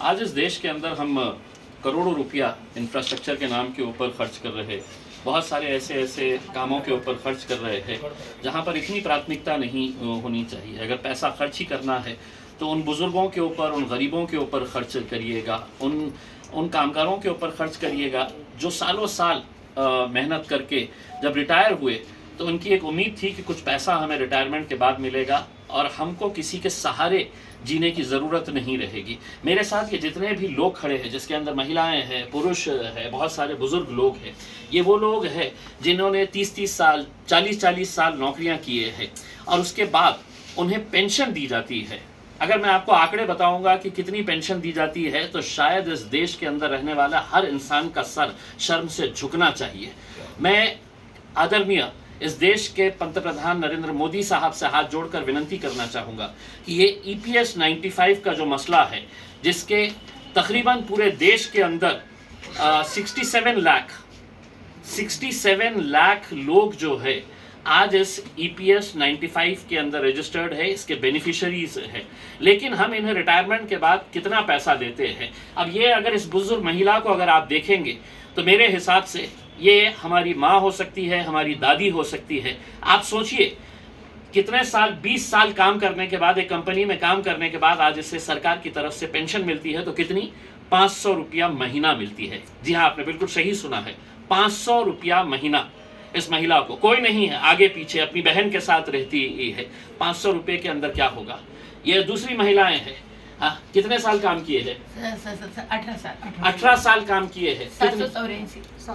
आज इस देश के अंदर हम करोड़ों रुपया इंफ्रास्ट्रक्चर के नाम के ऊपर खर्च कर रहे हैं। बहुत सारे ऐसे कामों के ऊपर खर्च कर रहे हैं जहां पर इतनी प्राथमिकता नहीं होनी चाहिए। अगर पैसा खर्च ही करना है तो उन बुज़ुर्गों के ऊपर, उन गरीबों के ऊपर खर्च करिएगा, उन कामगारों के ऊपर खर्च करिएगा जो सालों साल मेहनत करके जब रिटायर हुए तो उनकी एक उम्मीद थी कि कुछ पैसा हमें रिटायरमेंट के बाद मिलेगा और हमको किसी के सहारे जीने की ज़रूरत नहीं रहेगी। मेरे साथ ये जितने भी लोग खड़े हैं, जिसके अंदर महिलाएं हैं, पुरुष है, बहुत सारे बुज़ुर्ग लोग हैं, ये वो लोग हैं जिन्होंने 30-30 साल, 40-40 साल नौकरियां किए हैं और उसके बाद उन्हें पेंशन दी जाती है। अगर मैं आपको आंकड़े बताऊंगा कि कितनी पेंशन दी जाती है तो शायद इस देश के अंदर रहने वाला हर इंसान का सर शर्म से झुकना चाहिए। मैं आदरणीय इस देश के पंतप्रधान नरेंद्र मोदी साहब से हाथ जोड़कर विनती करना चाहूँगा कि ये EPS 95 का जो मसला है, जिसके तकरीबन पूरे देश के अंदर 67 लाख लोग जो है आज इस EPS 95 के अंदर रजिस्टर्ड है, इसके बेनिफिशरीज है, लेकिन हम इन्हें रिटायरमेंट के बाद कितना पैसा देते हैं। अब ये अगर इस बुजुर्ग महिला को अगर आप देखेंगे तो मेरे हिसाब से ये हमारी माँ हो सकती है, हमारी दादी हो सकती है। आप सोचिए कितने साल, 20 साल काम करने के बाद, एक कंपनी में काम करने के बाद आज इससे सरकार की तरफ से पेंशन मिलती है तो कितनी, 500 रुपया महीना मिलती है। जी हाँ, आपने बिल्कुल सही सुना है, 500 रुपया महीना। इस महिला को कोई नहीं है, आगे पीछे अपनी बहन के साथ रहती है। 500 रुपये के अंदर क्या होगा। ये दूसरी महिलाएं हैं, हाँ, कितने साल काम किए हैं? 18 साल काम किए हैं।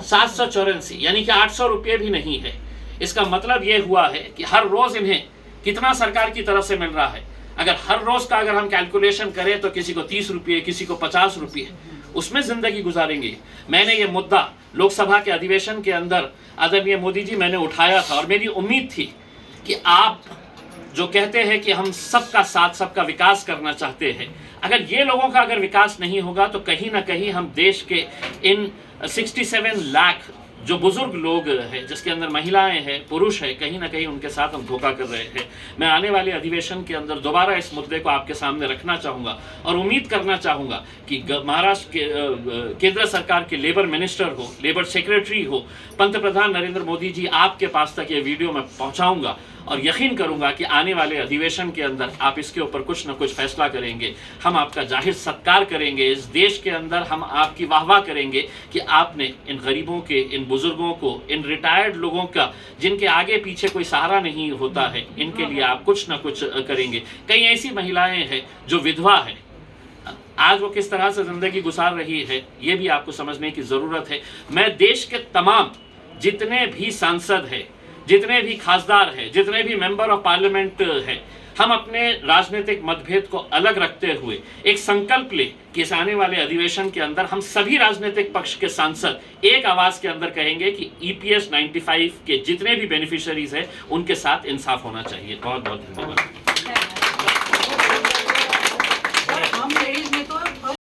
784, यानी कि 800 रुपये भी नहीं है। इसका मतलब ये हुआ है कि हर रोज इन्हें कितना सरकार की तरफ से मिल रहा है। अगर हर रोज का अगर हम कैलकुलेशन करें तो किसी को 30 रुपये, किसी को 50 रुपये, उसमें जिंदगी गुजारेंगे। मैंने ये मुद्दा लोकसभा के अधिवेशन के अंदर आदरणीय मोदी जी मैंने उठाया था और मेरी उम्मीद थी कि आप जो कहते हैं कि हम सबका साथ, सबका विकास करना चाहते हैं, अगर ये लोगों का अगर विकास नहीं होगा तो कहीं ना कहीं हम देश के इन 67 लाख जो बुजुर्ग लोग हैं, जिसके अंदर महिलाएं हैं, पुरुष हैं, कहीं ना कहीं उनके साथ हम धोखा कर रहे हैं। मैं आने वाले अधिवेशन के अंदर दोबारा इस मुद्दे को आपके सामने रखना चाहूँगा और उम्मीद करना चाहूँगा कि महाराष्ट्र के केंद्र सरकार के लेबर मिनिस्टर हो, लेबर सेक्रेटरी हो, पंतप्रधान नरेंद्र मोदी जी आपके पास तक ये वीडियो मैं पहुँचाऊँगा और यकीन करूंगा कि आने वाले अधिवेशन के अंदर आप इसके ऊपर कुछ न कुछ फैसला करेंगे। हम आपका जाहिर सत्कार करेंगे, इस देश के अंदर हम आपकी वाहवाह करेंगे कि आपने इन गरीबों के, इन बुजुर्गों को, इन रिटायर्ड लोगों का, जिनके आगे पीछे कोई सहारा नहीं होता है, इनके लिए आप कुछ न कुछ करेंगे। कई ऐसी महिलाएं हैं जो विधवा है, आज वो किस तरह से जिंदगी गुजार रही है ये भी आपको समझने की जरूरत है। मैं देश के तमाम जितने भी सांसद हैं, जितने भी खासदार हैं, जितने भी मेंबर ऑफ पार्लियामेंट हैं, हम अपने राजनीतिक मतभेद को अलग रखते हुए एक संकल्प ले कि इस आने वाले अधिवेशन के अंदर हम सभी राजनीतिक पक्ष के सांसद एक आवाज के अंदर कहेंगे कि EPS 95 के जितने भी बेनिफिशियरीज हैं उनके साथ इंसाफ होना चाहिए। बहुत बहुत धन्यवाद।